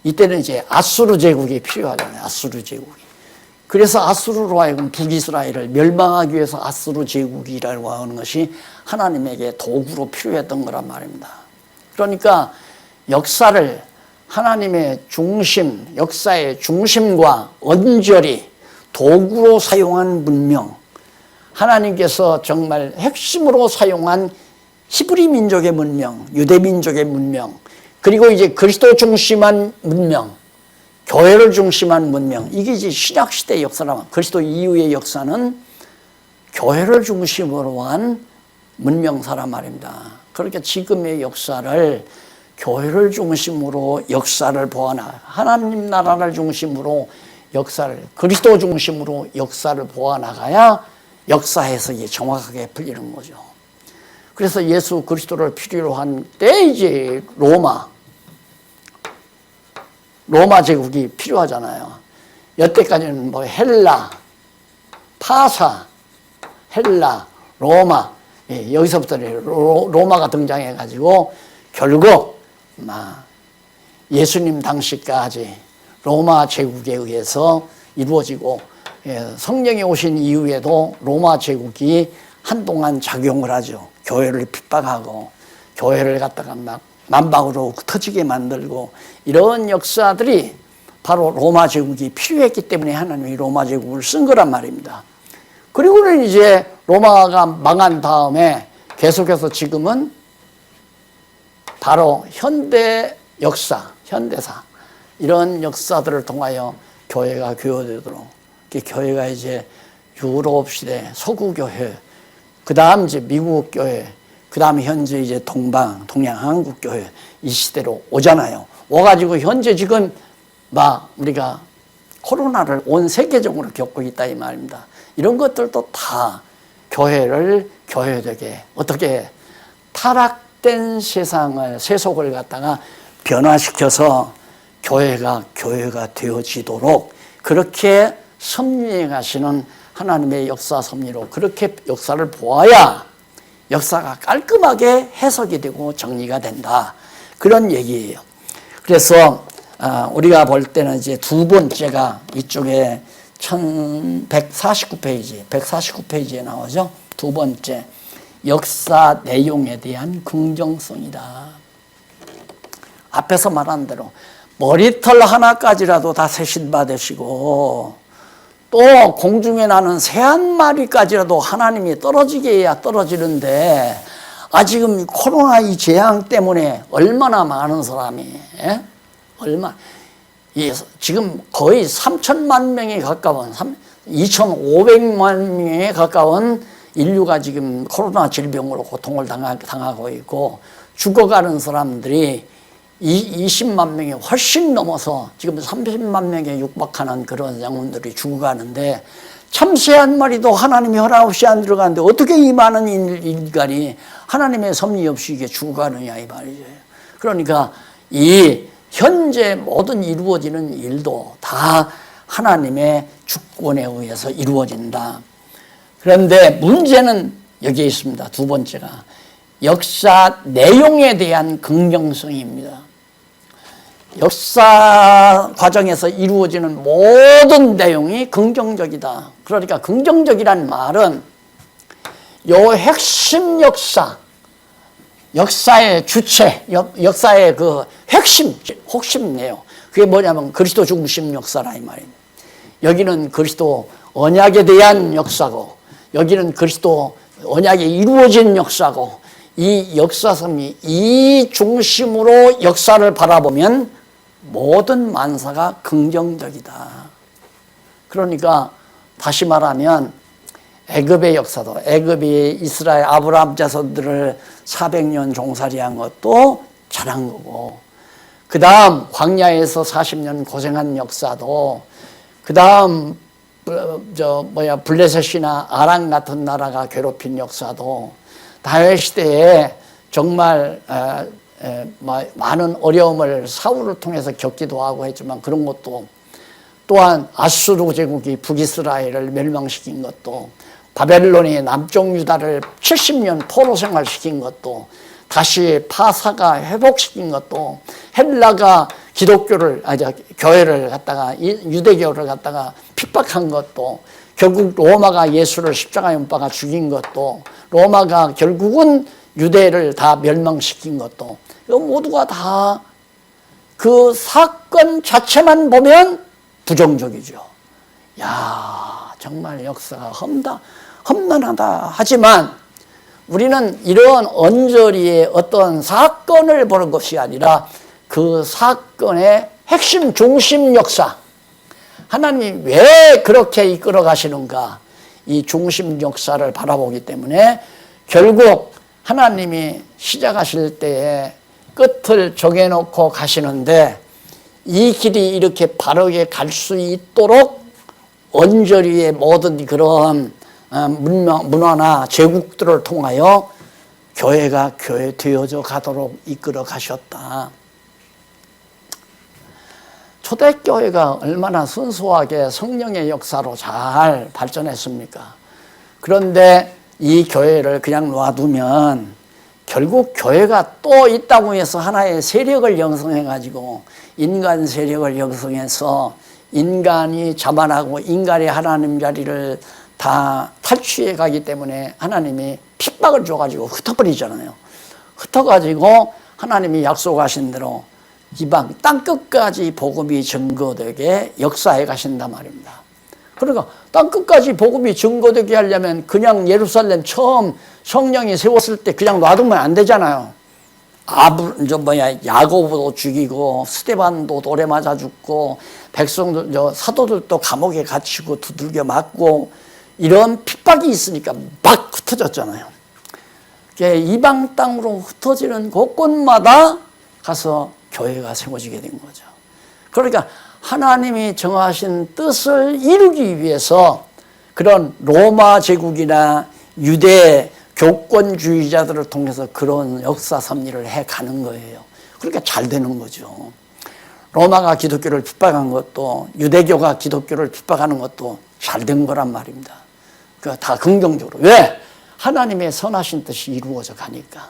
이때는 이제 아수르 제국이 필요하잖아요. 아수르 제국이. 그래서 아수르로 하여금 북이스라엘을 멸망하기 위해서 아수르 제국이라고 하는 것이 하나님에게 도구로 필요했던 거란 말입니다. 그러니까 역사를 하나님의 중심, 역사의 중심과 언저리 도구로 사용한 문명, 하나님께서 정말 핵심으로 사용한 히브리 민족의 문명, 유대 민족의 문명, 그리고 이제 그리스도 중심한 문명, 교회를 중심한 문명, 이게 이제 신약시대의 역사라면, 그리스도 이후의 역사는 교회를 중심으로 한 문명사란 말입니다. 그러니까 지금의 역사를 교회를 중심으로 역사를 보아나, 하나님 나라를 중심으로 역사를, 그리스도 중심으로 역사를 보아나가야 역사 해석이 정확하게 풀리는 거죠. 그래서 예수 그리스도를 필요로 한 때 이제 로마 제국이 필요하잖아요. 여태까지는 뭐 헬라, 파사, 헬라, 로마, 여기서부터 로마가 등장해가지고 결국 예수님 당시까지 로마 제국에 의해서 이루어지고, 성령이 오신 이후에도 로마 제국이 한동안 작용을 하죠. 교회를 핍박하고 교회를 갖다가 막 만방으로 터지게 만들고, 이런 역사들이 바로 로마 제국이 필요했기 때문에 하나님이 로마 제국을 쓴 거란 말입니다. 그리고는 이제 로마가 망한 다음에 계속해서 지금은 바로 현대 역사, 현대사, 이런 역사들을 통하여 교회가 교회되도록, 교회가 이제 유럽 시대 서구 교회, 그 다음 이제 미국 교회, 그 다음에 현재 이제 동양 한국 교회, 이 시대로 오잖아요. 와가지고 현재 지금 우리가 코로나를 온 세계적으로 겪고 있다 이 말입니다. 이런 것들도 다 교회를 교회되게, 어떻게 타락된 세속을 갖다가 변화시켜서 교회가 되어지도록 그렇게 섭리해 가시는 하나님의 역사 섭리로, 그렇게 역사를 보아야 역사가 깔끔하게 해석이 되고 정리가 된다, 그런 얘기예요. 그래서 우리가 볼 때는 이제 두 번째가 이쪽에 149페이지에 나오죠. 두 번째, 역사 내용에 대한 긍정성이다. 앞에서 말한 대로 머리털 하나까지라도 다 세신받으시고, 또 공중에 나는 새 한 마리까지라도 하나님이 떨어지게 해야 떨어지는데, 지금 코로나 이 재앙 때문에 얼마나 많은 사람이, 지금 거의 3천만 명에 가까운, 2,500만 명에 가까운 인류가 지금 코로나 질병으로 고통을 당하고 있고, 죽어가는 사람들이 20만 명이 훨씬 넘어서 지금 30만 명에 육박하는 그런 영혼들이 죽어가는데, 참새 한 마리도 하나님이 허락 없이 안 들어가는데 어떻게 이 많은 인간이 하나님의 섭리 없이 이게 죽어가느냐 이 말이죠. 그러니까 이 현재 모든 이루어지는 일도 다 하나님의 주권에 의해서 이루어진다. 그런데 문제는 여기에 있습니다. 두 번째가 역사 내용에 대한 긍정성입니다. 역사 과정에서 이루어지는 모든 내용이 긍정적이다. 그러니까 긍정적이란 말은 요 핵심 역사의 주체, 역사의 그 핵심 내용, 그게 뭐냐면 그리스도 중심 역사라 이 말입니다. 여기는 그리스도 언약에 대한 역사고, 여기는 그리스도 언약이 이루어진 역사고, 이 역사섬이 이 중심으로 역사를 바라보면 모든 만사가 긍정적이다. 그러니까 다시 말하면 애굽의 역사도, 애굽이 이스라엘 아브라함 자손들을 400년 종살이한 것도 잘한 거고, 그 다음 광야에서 40년 고생한 역사도, 그 다음 블레셋이나 아람 같은 나라가 괴롭힌 역사도, 다윗 시대에 정말 많은 어려움을 사울을 통해서 겪기도 하고 했지만 그런 것도, 또한 아수르 제국이 북이스라엘을 멸망시킨 것도, 바벨론이 남쪽 유다를 70년 포로 생활시킨 것도, 다시 파사가 회복시킨 것도, 헬라가 교회를 갖다가, 유대교를 갖다가 핍박한 것도, 결국 로마가 예수를 십자가에 못 박아 죽인 것도, 로마가 결국은 유대를 다 멸망시킨 것도, 이거 모두가 다 그 사건 자체만 보면 부정적이죠. 야, 정말 역사가 험난하다. 하지만 우리는 이런 언저리의 어떤 사건을 보는 것이 아니라 그 사건의 핵심 중심 역사, 하나님이 왜 그렇게 이끌어 가시는가, 이 중심 역사를 바라보기 때문에 결국 하나님이 시작하실 때에 끝을 정해놓고 가시는데, 이 길이 이렇게 바르게 갈 수 있도록 언저리의 모든 그런 문화나 제국들을 통하여 교회가 교회 되어져 가도록 이끌어 가셨다. 초대교회가 얼마나 순수하게 성령의 역사로 잘 발전했습니까? 그런데 이 교회를 그냥 놔두면 결국 교회가 또 있다고 해서 하나의 세력을 형성해가지고, 인간 세력을 형성해서 인간이 자만하고 인간이 하나님 자리를 다 탈취해 가기 때문에 하나님이 핍박을 줘가지고 흩어버리잖아요. 흩어가지고 하나님이 약속하신 대로 이방 땅끝까지 복음이 증거되게 역사해 가신단 말입니다. 그러니까 땅끝까지 복음이 증거되게 하려면 그냥 예루살렘 처음 성령이 세웠을 때 그냥 놔두면 안 되잖아요. 야고보도 죽이고 스데반도 돌에 맞아 죽고 백성들, 사도들도 감옥에 갇히고 두들겨 맞고 이런 핍박이 있으니까 막 흩어졌잖아요. 이방 땅으로 흩어지는 곳곳마다 가서 교회가 세워지게 된 거죠. 그러니까 하나님이 정하신 뜻을 이루기 위해서 그런 로마 제국이나 유대 교권주의자들을 통해서 그런 역사 섭리를 해가는 거예요. 그러니까 잘 되는 거죠. 로마가 기독교를 핍박한 것도, 유대교가 기독교를 핍박하는 것도 잘 된 거란 말입니다. 그러니까 다 긍정적으로. 왜? 하나님의 선하신 뜻이 이루어져 가니까.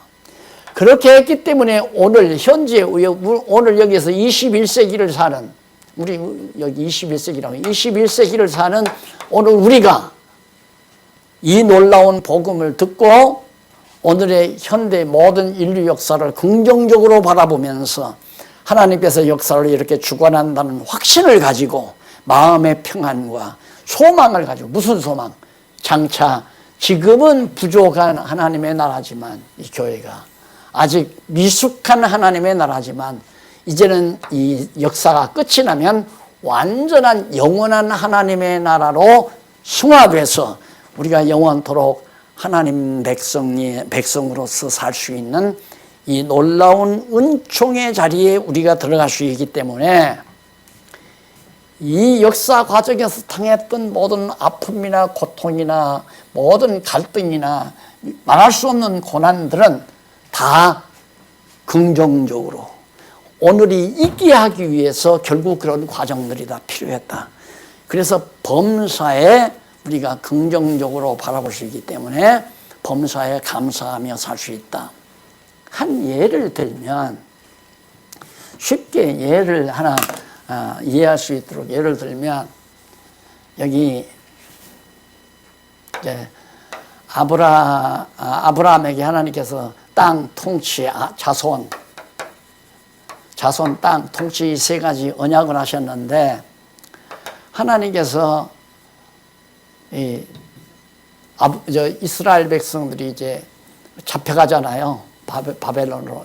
그렇게 했기 때문에 오늘 현재, 오늘 여기서 21세기를 사는, 우리 여기 21세기라고, 21세기를 사는 오늘 우리가 이 놀라운 복음을 듣고 오늘의 현대 모든 인류 역사를 긍정적으로 바라보면서 하나님께서 역사를 이렇게 주관한다는 확신을 가지고 마음의 평안과 소망을 가지고, 무슨 소망? 장차 지금은 부족한 하나님의 나라지만, 이 교회가 아직 미숙한 하나님의 나라지만 이제는 이 역사가 끝이 나면 완전한 영원한 하나님의 나라로 승화돼서 우리가 영원토록 하나님 백성으로서 살 수 있는 이 놀라운 은총의 자리에 우리가 들어갈 수 있기 때문에 이 역사 과정에서 당했던 모든 아픔이나 고통이나 모든 갈등이나 말할 수 없는 고난들은 다 긍정적으로 오늘이 있게 하기 위해서 결국 그런 과정들이 다 필요했다. 그래서 범사에 우리가 긍정적으로 바라볼 수 있기 때문에 범사에 감사하며 살 수 있다. 한 예를 들면, 쉽게 예를 하나 이해할 수 있도록 예를 들면, 여기 이제 아브라함에게 하나님께서 땅 통치, 자손 땅 통치 세 가지 언약을 하셨는데, 하나님께서 이스라엘 백성들이 이제 잡혀가잖아요. 바벨론으로,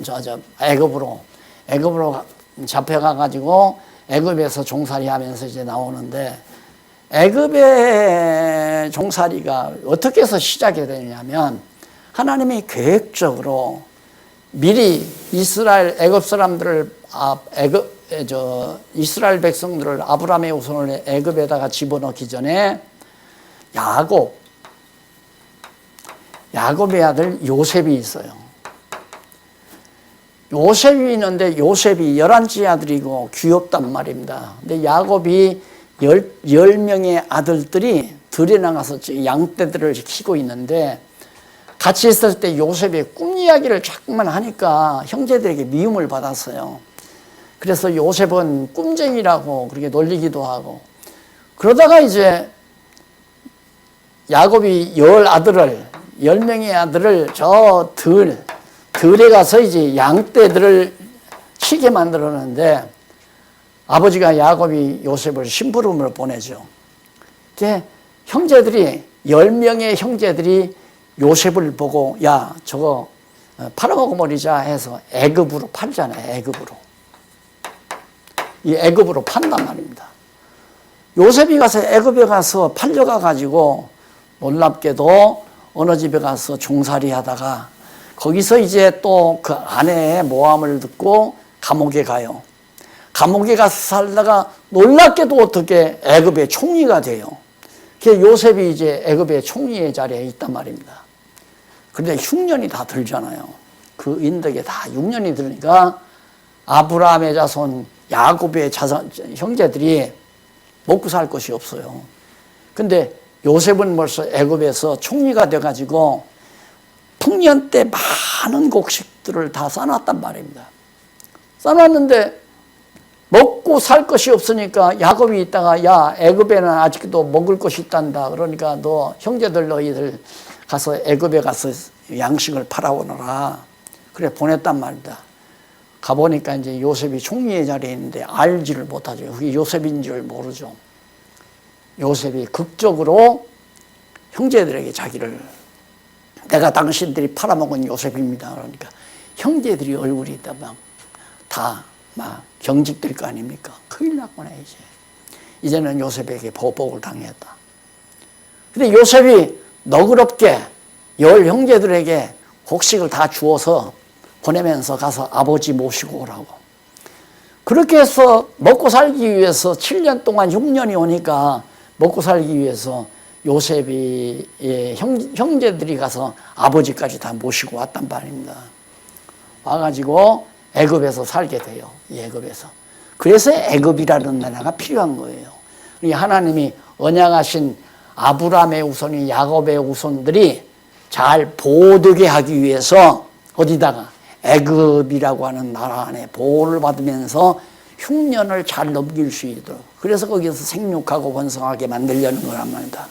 애굽으로 잡혀가가지고 애굽에서 종살이 하면서 이제 나오는데, 애굽의 종살이가 어떻게 해서 시작이 되냐면, 하나님이 계획적으로 미리 애굽 사람들을, 이스라엘 백성들을, 아브라함의 후손을 애굽에다가 집어넣기 전에 야곱의 아들 요셉이 있어요. 요셉이 있는데, 요셉이 11째 아들이고 귀엽단 말입니다. 근데 야곱이 10명의 아들들이 들에 나가서 양떼들을 키고 있는데, 같이 있을 때 요셉이 꿈 이야기를 자꾸만 하니까 형제들에게 미움을 받았어요. 그래서 요셉은 꿈쟁이라고 그렇게 놀리기도 하고, 그러다가 이제 야곱이 10명의 아들을 저 들에 가서 이제 양떼들을 치게 만들었는데, 아버지가 야곱이 요셉을 심부름을 보내죠. 형제들이, 10명의 형제들이 요셉을 보고, 야, 저거 팔아먹어버리자 해서 애굽으로 팔잖아요. 애굽으로 판단 말입니다. 요셉이 가서 애굽에 가서 팔려가가지고 놀랍게도 어느 집에 가서 종살이 하다가, 거기서 이제 또 그 아내의 모함을 듣고 감옥에 가요. 감옥에 가서 살다가 놀랍게도 어떻게 애굽의 총리가 돼요. 요셉이 이제 애굽의 총리의 자리에 있단 말입니다. 그런데 흉년이 다 들잖아요. 그 인덕에 다 6년이 들으니까 아브라함의 자손, 야곱의 형제들이 먹고 살 것이 없어요. 근데 요셉은 벌써 애굽에서 총리가 돼가지고 풍년 때 많은 곡식들을 다 싸놨단 말입니다. 싸놨는데 먹고 살 것이 없으니까 야곱이 있다가, 야, 애굽에는 아직도 먹을 것이 있단다. 그러니까 너 형제들 너희들 가서 애굽에 가서 양식을 팔아오너라. 그래 보냈단 말이다. 가보니까 이제 요셉이 총리의 자리에 있는데 알지를 못하죠. 그게 요셉인 줄 모르죠. 요셉이 극적으로 형제들에게 자기를, 내가 당신들이 팔아먹은 요셉입니다. 그러니까 형제들이 얼굴이 다 경직될 거 아닙니까? 큰일 났구나, 이제. 이제는 요셉에게 보복을 당했다. 근데 요셉이 너그럽게 10 형제들에게 곡식을 다 주어서 보내면서 가서 아버지 모시고 오라고. 그렇게 해서 먹고 살기 위해서 7년 동안 흉년이 오니까 먹고 살기 위해서 요셉이 형제들이 가서 아버지까지 다 모시고 왔단 말입니다. 와가지고 애굽에서 살게 돼요. 애굽에서. 그래서 애굽이라는 나라가 필요한 거예요. 하나님이 언약하신 아브라함의 후손이, 야곱의 후손들이 잘 보호되게 하기 위해서 어디다가 애굽이라고 하는 나라 안에 보호를 받으면서 흉년을 잘 넘길 수 있도록, 그래서 거기서 생육하고 번성하게 만들려는 거란 말이다.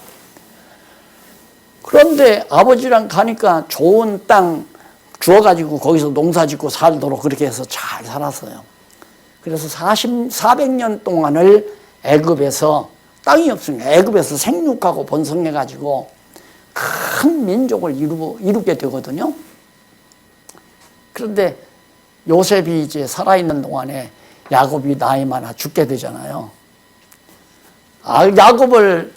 그런데 아버지랑 가니까 좋은 땅 주어가지고 거기서 농사 짓고 살도록 그렇게 해서 잘 살았어요. 그래서 400년 동안을 애굽에서, 땅이 없으니까 애굽에서 생육하고 번성해가지고 큰 민족을 이루게 되거든요. 그런데 요셉이 이제 살아있는 동안에 야곱이 나이 많아 죽게 되잖아요. 야곱을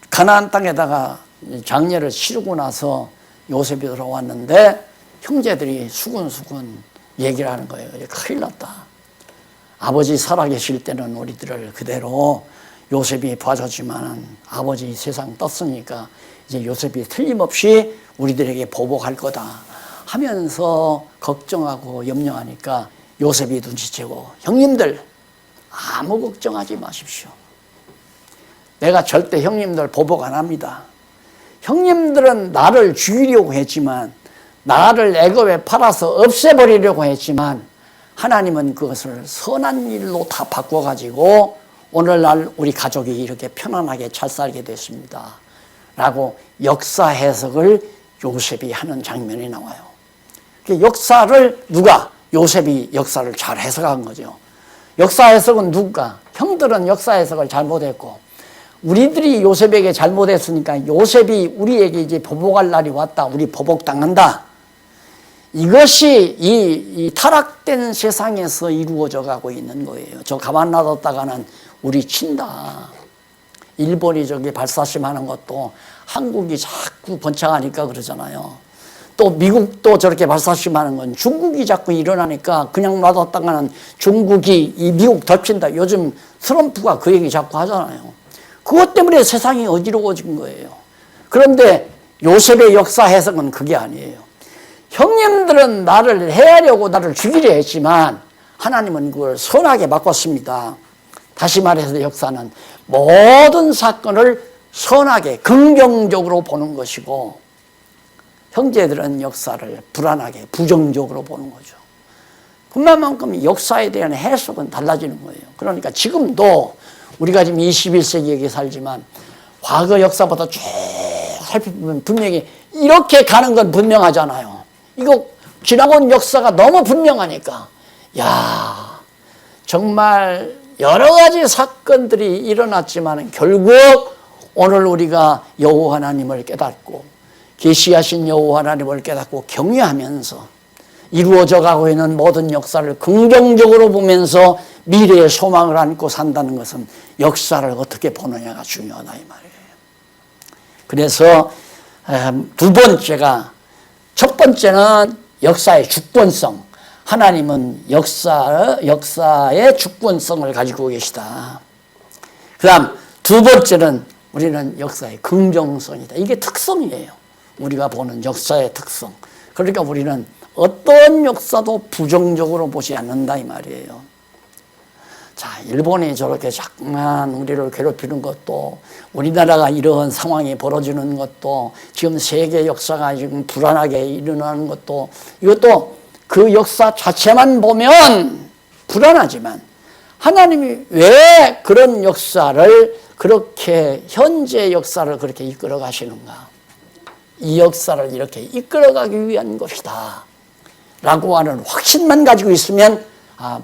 가나안 땅에다가 장례를 치르고 나서 요셉이 들어왔는데 형제들이 수군수군 얘기를 하는 거예요. 큰일 났다. 아버지 살아계실 때는 우리들을 그대로 요셉이 봐줬지만 아버지 세상 떴으니까 이제 요셉이 틀림없이 우리들에게 보복할 거다 하면서 걱정하고 염려하니까 요셉이 눈치채고, 형님들 아무 걱정하지 마십시오. 내가 절대 형님들 보복 안 합니다. 형님들은 나를 죽이려고 했지만, 나를 애굽에 팔아서 없애버리려고 했지만, 하나님은 그것을 선한 일로 다 바꿔가지고 오늘날 우리 가족이 이렇게 편안하게 잘 살게 됐습니다 라고 역사 해석을 요셉이 하는 장면이 나와요. 역사를 누가? 요셉이 역사를 잘 해석한 거죠. 역사 해석은 누가? 형들은 역사 해석을 잘못했고 우리들이 요셉에게 잘못했으니까 요셉이 우리에게 이제 보복할 날이 왔다. 우리 보복당한다. 이것이 이 타락된 세상에서 이루어져 가고 있는 거예요. 저 가만 놔뒀다가는 우리 친다. 일본이 저기 발사심하는 것도 한국이 자꾸 번창하니까 그러잖아요. 또 미국도 저렇게 발사심하는 건 중국이 자꾸 일어나니까 그냥 놔뒀다가는 중국이 이 미국 덮친다. 요즘 트럼프가 그 얘기 자꾸 하잖아요. 그것 때문에 세상이 어지러워진 거예요. 그런데 요셉의 역사 해석은 그게 아니에요. 형님들은 나를 해하려고 나를 죽이려 했지만 하나님은 그걸 선하게 바꿨습니다. 다시 말해서 역사는 모든 사건을 선하게 긍정적으로 보는 것이고 형제들은 역사를 불안하게 부정적으로 보는 거죠. 그만큼 역사에 대한 해석은 달라지는 거예요. 그러니까 지금도 우리가 지금 21세기에 살지만 과거 역사보다 쭉 살펴보면 분명히 이렇게 가는 건 분명하잖아요. 이거 지나온 역사가 너무 분명하니까 야 정말 여러 가지 사건들이 일어났지만 결국 오늘 우리가 여호와 하나님을 깨닫고 계시하신 여호와 하나님을 깨닫고 경외하면서 이루어져 가고 있는 모든 역사를 긍정적으로 보면서 미래의 소망을 안고 산다는 것은 역사를 어떻게 보느냐가 중요하다 이 말이에요. 그래서 두 번째가 첫 번째는 역사의 주권성. 하나님은 역사의 주권성을 가지고 계시다. 그 다음 두 번째는 우리는 역사의 긍정성이다. 이게 특성이에요. 우리가 보는 역사의 특성. 그러니까 우리는 어떤 역사도 부정적으로 보지 않는다 이 말이에요. 자, 일본이 저렇게 자꾸만 우리를 괴롭히는 것도 우리나라가 이런 상황이 벌어지는 것도 지금 세계 역사가 지금 불안하게 일어나는 것도 이것도 그 역사 자체만 보면 불안하지만 하나님이 왜 그런 역사를 그렇게 현재 역사를 그렇게 이끌어 가시는가? 이 역사를 이렇게 이끌어가기 위한 것이다 라고 하는 확신만 가지고 있으면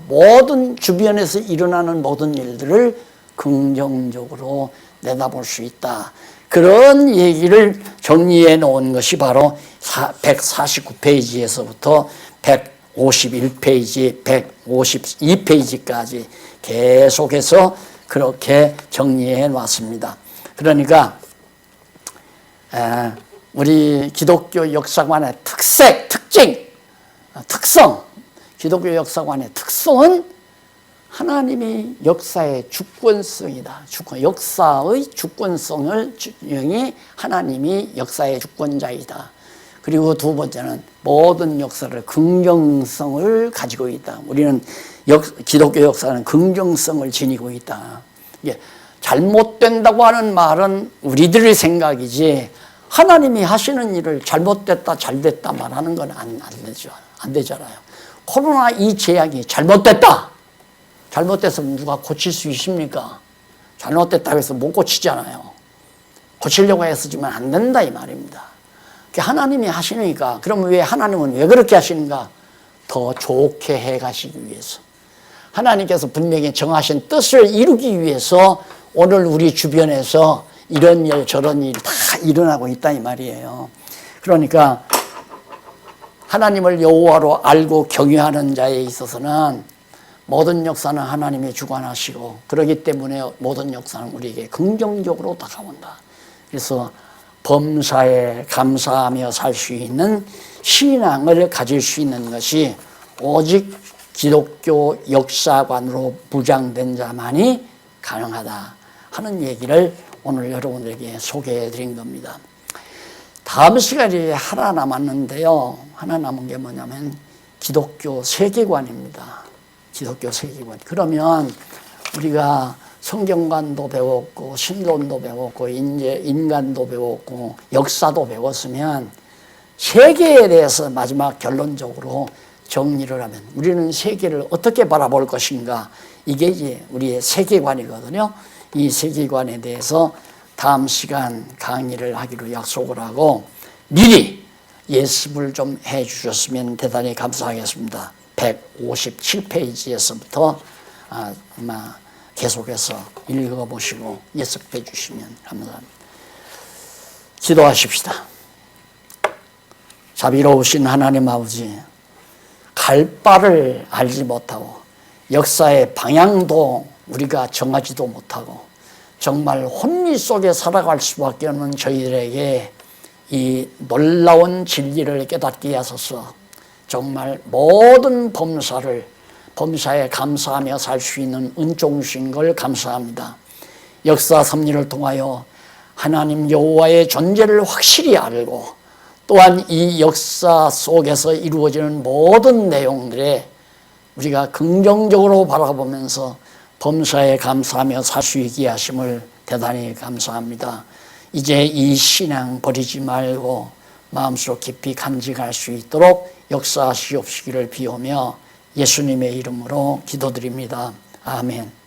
모든 주변에서 일어나는 모든 일들을 긍정적으로 내다볼 수 있다. 그런 얘기를 정리해 놓은 것이 바로 149페이지에서부터 151페이지, 152페이지까지 계속해서 그렇게 정리해 놨습니다. 그러니까 우리 기독교 역사관의 특성, 기독교 역사관의 특성은 하나님이 역사의 주권성이다. 역사의 주권성을 영이 하나님이 역사의 주권자이다. 그리고 두 번째는 모든 역사를 긍정성을 가지고 있다. 우리는 기독교 역사는 긍정성을 지니고 있다. 이게 잘못된다고 하는 말은 우리들의 생각이지 하나님이 하시는 일을 잘못됐다 잘됐다 말하는 건 안 되잖아요. 코로나 이 재앙이 잘못됐다. 잘못됐으면 누가 고칠 수 있습니까? 잘못됐다고 해서 못 고치잖아요. 고치려고 했지만 안 된다 이 말입니다. 하나님이 하시니까 그러면 왜 하나님은 왜 그렇게 하시는가? 더 좋게 해가시기 위해서. 하나님께서 분명히 정하신 뜻을 이루기 위해서 오늘 우리 주변에서 이런 일 저런 일이 다 일어나고 있다 이 말이에요. 그러니까 하나님을 여호와로 알고 경외하는 자에 있어서는 모든 역사는 하나님이 주관하시고 그렇기 때문에 모든 역사는 우리에게 긍정적으로 다가온다. 그래서 범사에 감사하며 살 수 있는 신앙을 가질 수 있는 것이 오직 기독교 역사관으로 부장된 자만이 가능하다 하는 얘기를 오늘 여러분들에게 소개해 드린 겁니다. 다음 시간에 하나 남았는데요. 하나 남은 게 뭐냐면 기독교 세계관입니다. 기독교 세계관. 그러면 우리가 성경관도 배웠고 신론도 배웠고 이제 인간도 배웠고 역사도 배웠으면 세계에 대해서 마지막 결론적으로 정리를 하면 우리는 세계를 어떻게 바라볼 것인가, 이게 이제 우리의 세계관이거든요. 이 세계관에 대해서 다음 시간 강의를 하기로 약속을 하고 미리 예습을 좀 해 주셨으면 대단히 감사하겠습니다. 157페이지에서부터 아마 계속해서 읽어보시고 예습해 주시면 감사합니다. 기도하십시다. 자비로우신 하나님 아버지, 갈 바를 알지 못하고 역사의 방향도 우리가 정하지도 못하고 정말 혼미 속에 살아갈 수밖에 없는 저희들에게 이 놀라운 진리를 깨닫게 하소서. 정말 모든 범사에 감사하며 살 수 있는 은총 주신 걸 감사합니다. 역사 섭리를 통하여 하나님 여호와의 존재를 확실히 알고 또한 이 역사 속에서 이루어지는 모든 내용들에 우리가 긍정적으로 바라보면서 범사에 감사하며 살 수 있게 하심을 대단히 감사합니다. 이제 이 신앙 버리지 말고 마음속 깊이 간직할 수 있도록 역사하시옵시기를 비우며 예수님의 이름으로 기도드립니다. 아멘.